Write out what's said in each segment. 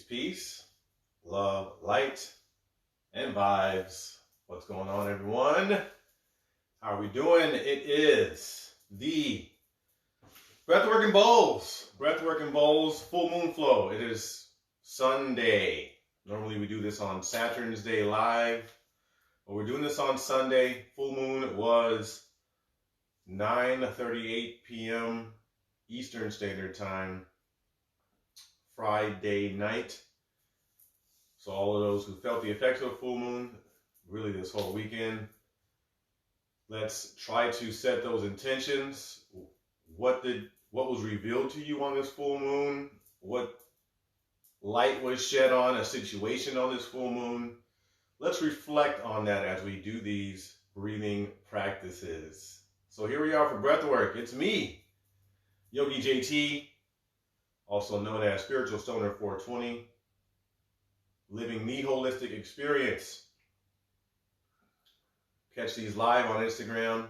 peace, love, light, and vibes. What's going on, everyone? How are we doing? It is the Breathwork and Bowls full moon flow. It is Sunday. Normally we do this on Saturn's Day live, but we're doing this on Sunday. Full moon was 9:38 p.m. Eastern Standard Time, Friday night. So all of those who felt the effects of a full moon, really this whole weekend, let's try to set those intentions. What was revealed to you on this full moon? What light was shed on a situation on this full moon? Let's reflect on that as we do these breathing practices. So here we are for Breathwork. It's me, Yogi JT, also known as Spiritual Stoner 420, living the holistic experience. Catch these live on Instagram.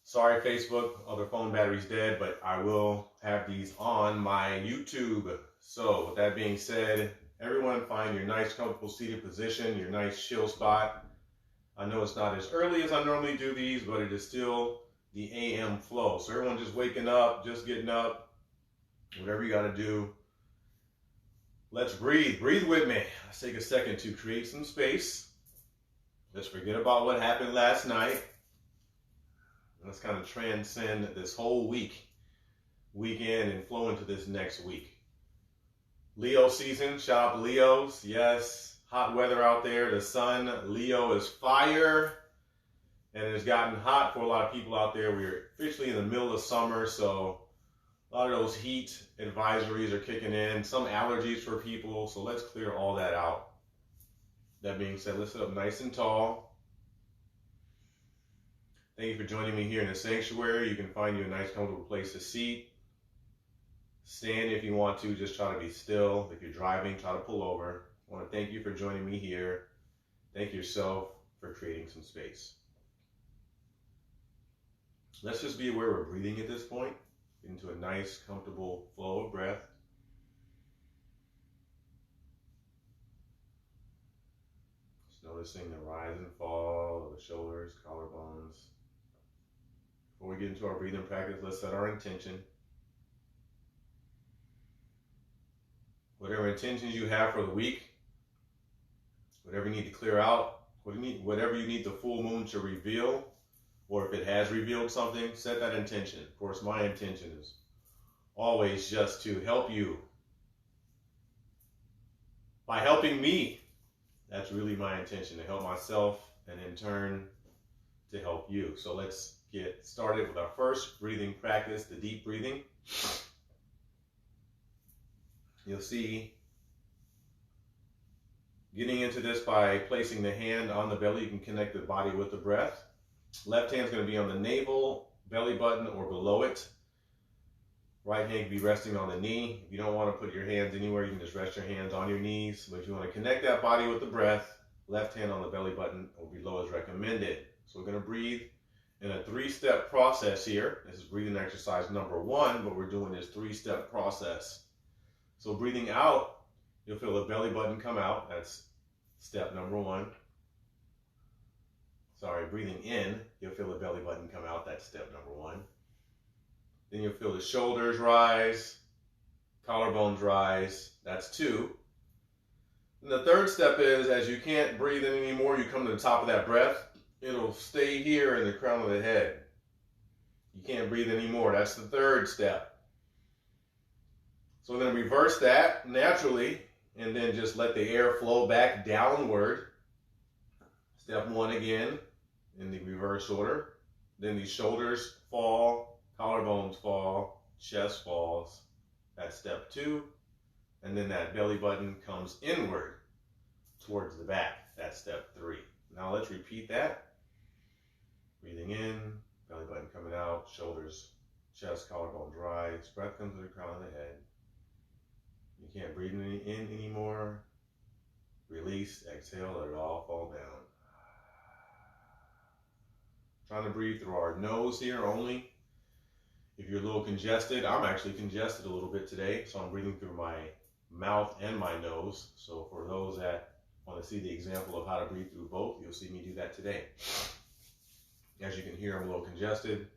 Sorry, Facebook, other phone battery's dead, but I will have these on my YouTube. So with that being said, everyone find your nice, comfortable seated position, your nice chill spot. I know it's not as early as I normally do these, but it is still the AM flow. So everyone just waking up, just getting up, whatever you got to do. Let's breathe. Breathe with me. Let's take a second to create some space. Let's forget about what happened last night. Let's kind of transcend this whole weekend, and flow into this next week. Leo season. Shout out to Leos. Yes, hot weather out there. The sun, Leo is fire. And it's gotten hot for a lot of people out there. We're officially in the middle of summer, so a lot of those heat advisories are kicking in. Some allergies for people, so let's clear all that out. That being said, let's sit up nice and tall. Thank you for joining me here in the sanctuary. You can find you a nice, comfortable place to seat. Stand if you want to, just try to be still. If you're driving, try to pull over. I want to thank you for joining me here. Thank yourself for creating some space. Let's just be aware we're breathing at this point. Into a nice, comfortable flow of breath. Just noticing the rise and fall of the shoulders, collarbones. Before we get into our breathing practice, let's set our intention. Whatever intentions you have for the week, whatever you need to clear out, whatever you need the full moon to reveal, or if it has revealed something, set that intention. Of course, my intention is always just to help you. By helping me, that's really my intention, to help myself and in turn to help you. So let's get started with our first breathing practice, the deep breathing. You'll see, getting into this by placing the hand on the belly, you can connect the body with the breath. Left hand's going to be on the navel, belly button, or below it. Right hand can be resting on the knee. If you don't want to put your hands anywhere, you can just rest your hands on your knees. But if you want to connect that body with the breath, left hand on the belly button or below is recommended. So we're going to breathe in a 3-step process here. This is breathing exercise number 1, but we're doing this 3-step process. So breathing out, you'll feel the belly button come out. That's step number 1. Sorry, breathing in, you'll feel the belly button come out. That's step number 1. Then you'll feel the shoulders rise, collarbones rise. That's 2. And the 3rd step is, as you can't breathe in anymore, you come to the top of that breath. It'll stay here in the crown of the head. You can't breathe anymore. That's the 3rd step. So we're going to reverse that naturally, and then just let the air flow back downward. Step 1 again, in the reverse order. Then the shoulders fall, collarbones fall, chest falls. That's step 2. And then that belly button comes inward towards the back. That's step 3. Now let's repeat that. Breathing in, belly button coming out, shoulders, chest, collarbones rise. Breath comes to the crown of the head. You can't breathe in anymore. Release, exhale, let it all fall down. Trying to breathe through our nose here only. If you're a little congested, I'm actually congested a little bit today, so I'm breathing through my mouth and my nose. So for those that want to see the example of how to breathe through both, you'll see me do that today. As you can hear, I'm a little congested.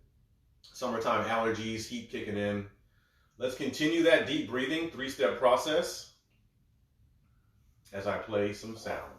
Summertime allergies, heat kicking in. Let's continue that deep breathing, 3-step process as I play some sound.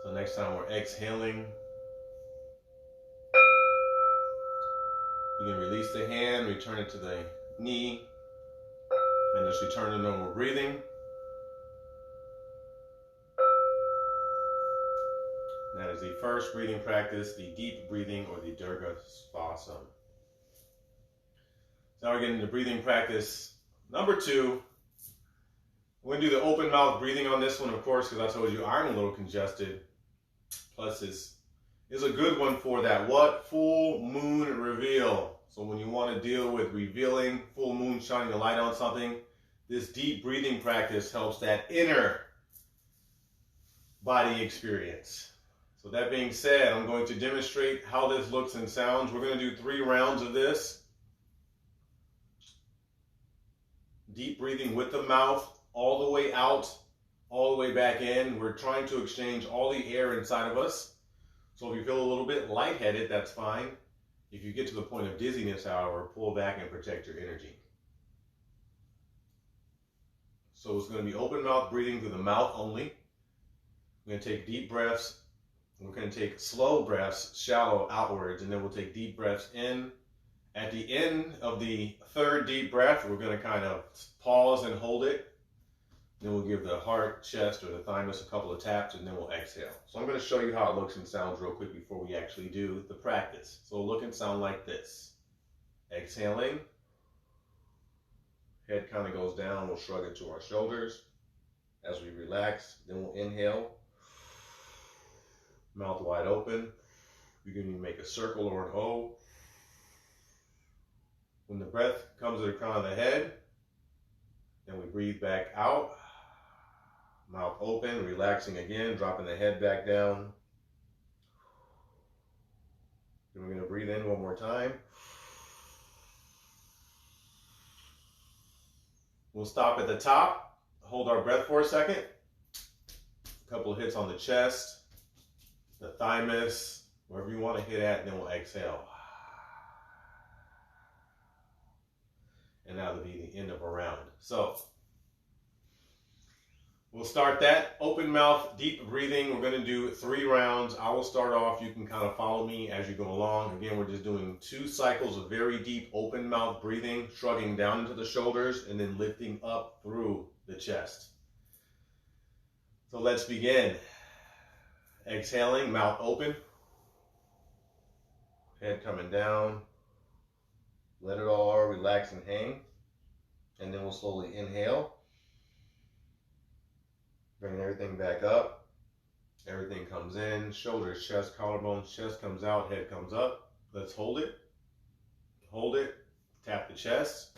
So next time we're exhaling, you can release the hand, return it to the knee, and just return to normal breathing. That is the first breathing practice, the deep breathing or the Dirga Spasam. So now we're getting into breathing practice number 2. We're going to do the open mouth breathing on this one, of course, because I told you I'm a little congested. Plus, this is a good one for that what? Full moon reveal. So when you want to deal with revealing, full moon shining a light on something, this deep breathing practice helps that inner body experience. So that being said, I'm going to demonstrate how this looks and sounds. We're going to do 3 rounds of this. Deep breathing with the mouth, all the way out, all the way back in. We're trying to exchange all the air inside of us. So if you feel a little bit lightheaded, that's fine. If you get to the point of dizziness, however, pull back and protect your energy. So it's going to be open mouth breathing through the mouth only. We're going to take deep breaths. We're going to take slow breaths, shallow outwards, and then we'll take deep breaths in. At the end of the 3rd deep breath, we're going to kind of pause and hold it. Then we'll give the heart, chest, or the thymus a couple of taps, and then we'll exhale. So I'm going to show you how it looks and sounds real quick before we actually do the practice. So it'll look and sound like this. Exhaling. Head kind of goes down. We'll shrug it to our shoulders as we relax. Then we'll inhale. Mouth wide open. You can make a circle or an O. When the breath comes to the crown of the head, then we breathe back out. Mouth open, relaxing again, dropping the head back down. Then we're going to breathe in one more time. We'll stop at the top, hold our breath for a second. A couple of hits on the chest, the thymus, wherever you want to hit at, and then we'll exhale. And that'll be the end of a round. So We'll start that. Open mouth, deep breathing. We're going to do 3 rounds. I will start off. You can kind of follow me as you go along. Again, we're just doing 2 cycles of very deep open mouth breathing, shrugging down into the shoulders, and then lifting up through the chest. So let's begin. Exhaling, mouth open. Head coming down. Let it all relax and hang. And then we'll slowly inhale. Bring everything back up. Everything comes in. Shoulders, chest, collarbones, chest comes out, head comes up. Let's hold it. Hold it. Tap the chest.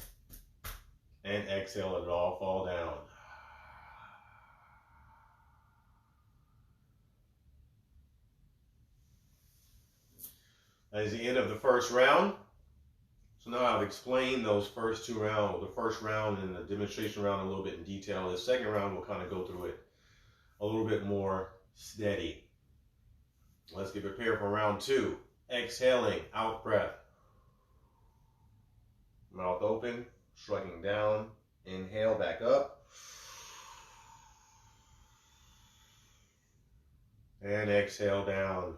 And exhale, let it all fall down. That is the end of the first round. So now I've explained those first 2 rounds, the first round and the demonstration round a little bit in detail. The second round, we'll kind of go through it a little bit more steady. Let's get prepared for round 2. Exhaling, out breath. Mouth open, shrugging down. Inhale, back up. And exhale down.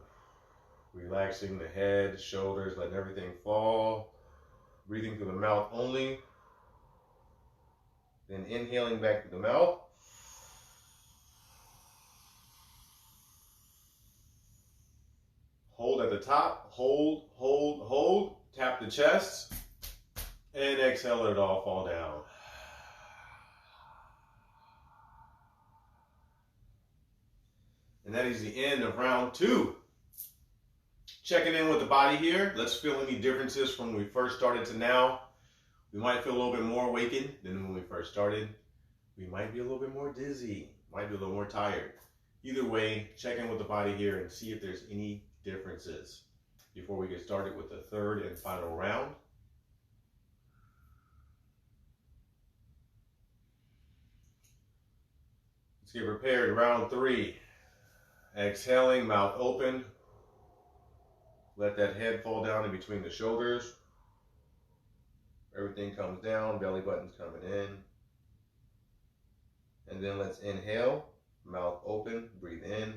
Relaxing the head, shoulders, letting everything fall. Breathing through the mouth only. Then inhaling back through the mouth. Hold at the top. Hold, hold, hold. Tap the chest. And exhale, let it all fall down. And that is the end of round 2. Checking in with the body here. Let's feel any differences from when we first started to now. We might feel a little bit more awakened than when we first started. We might be a little bit more dizzy. Might be a little more tired. Either way, check in with the body here and see if there's any differences before we get started with the 3rd and final round. Let's get prepared. Round 3. Exhaling, mouth open. Let that head fall down in between the shoulders. Everything comes down, belly button's coming in. And then let's inhale, mouth open, breathe in.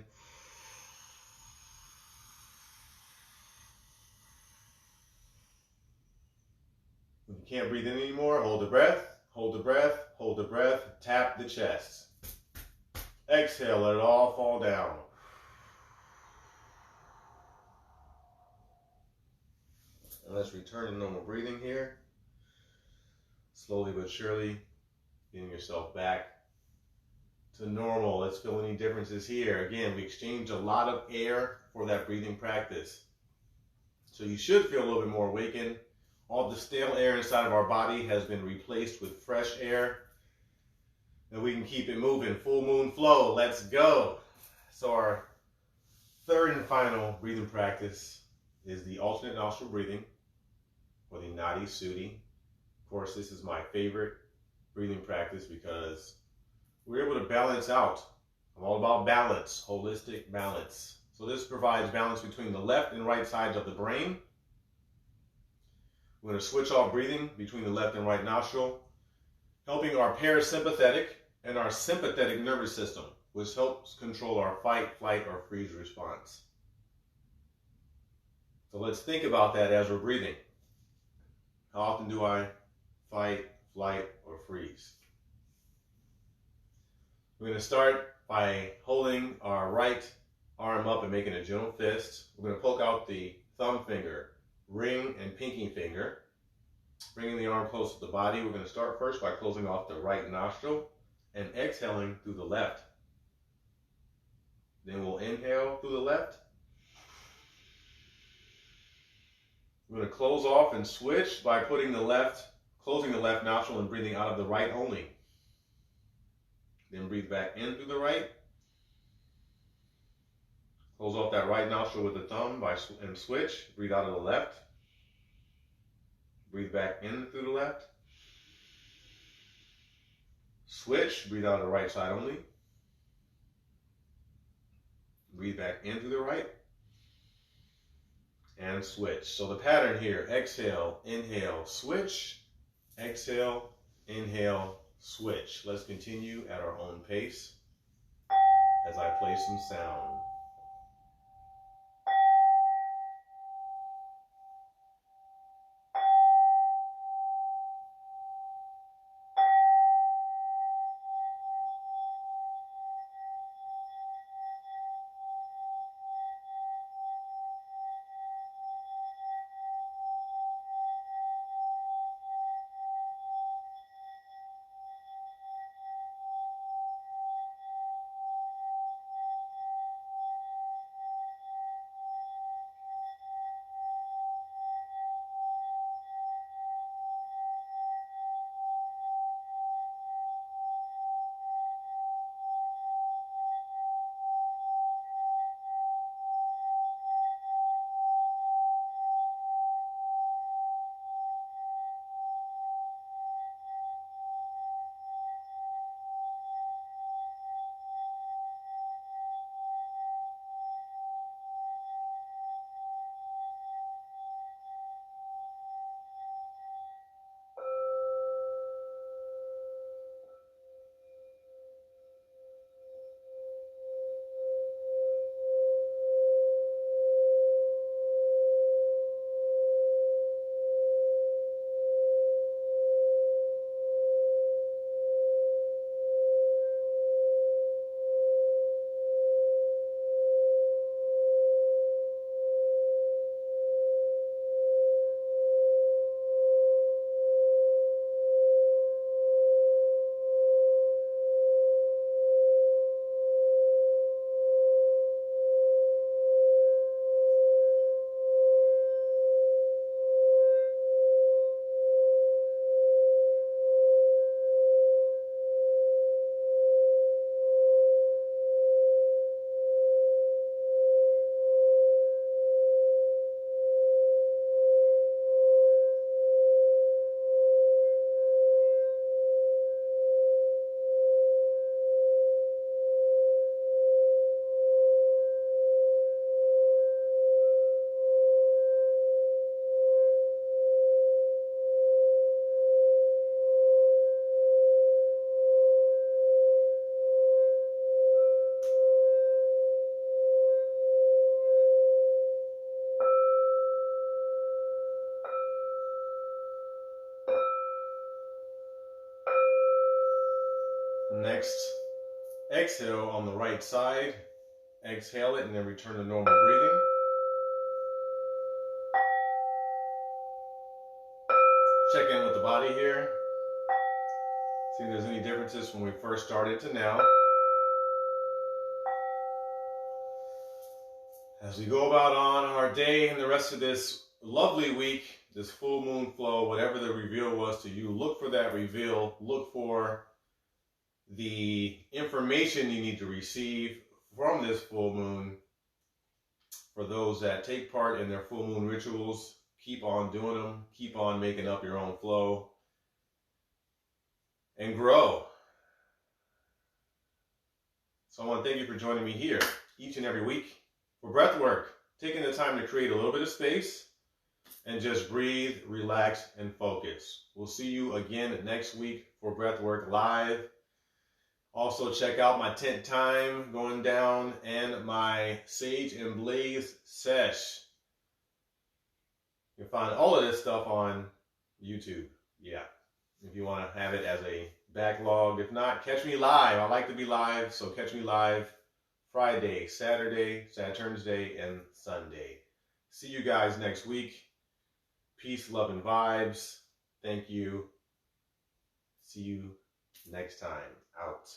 If you can't breathe in anymore, hold the breath, hold the breath, hold the breath, tap the chest. Exhale, let it all fall down. And let's return to normal breathing here. Slowly but surely, getting yourself back to normal. Let's feel any differences here. Again, we exchanged a lot of air for that breathing practice. So you should feel a little bit more awakened. All the stale air inside of our body has been replaced with fresh air. And we can keep it moving. Full moon flow. Let's go. So our 3rd and final breathing practice is the alternate nostril breathing, or the Nadi Sudhi. Of course, this is my favorite breathing practice because we're able to balance out. I'm all about balance, holistic balance. So this provides balance between the left and right sides of the brain. We're going to switch off breathing between the left and right nostril, helping our parasympathetic and our sympathetic nervous system, which helps control our fight, flight, or freeze response. So let's think about that as we're breathing. How often do I fight, flight, or freeze? We're going to start by holding our right arm up and making a gentle fist. We're going to poke out the thumb finger, ring, and pinky finger, bringing the arm close to the body. We're going to start first by closing off the right nostril and exhaling through the left. Then we'll inhale through the left. We're going to close off and switch by closing the left nostril and breathing out of the right only. Then breathe back in through the right. Close off that right nostril with the thumb and switch. Breathe out of the left. Breathe back in through the left. Switch. Breathe out of the right side only. Breathe back in through the right. And switch. So the pattern here, exhale, inhale, switch, exhale, inhale, switch. Let's continue at our own pace. as I play some sound. Next, exhale on the right side. Exhale it and then return to normal breathing. Check in with the body here. See if there's any differences from when we first started to now. As we go about on our day and the rest of this lovely week, this full moon flow, whatever the reveal was to you, look for that reveal. Look for the information you need to receive from this full moon. For those that take part in their full moon rituals, keep on doing them. Keep on making up your own flow. And grow. So I want to thank you for joining me here each and every week for Breathwork. Taking the time to create a little bit of space and just breathe, relax, and focus. We'll see you again next week for Breathwork Live. Also, check out my tent time going down and my Sage and Blaze sesh. You can find all of this stuff on YouTube. Yeah, if you want to have it as a backlog. If not, catch me live. I like to be live, so catch me live Friday, Saturday, Saturn's Day, and Sunday. See you guys next week. Peace, love, and vibes. Thank you. See you next time. Out.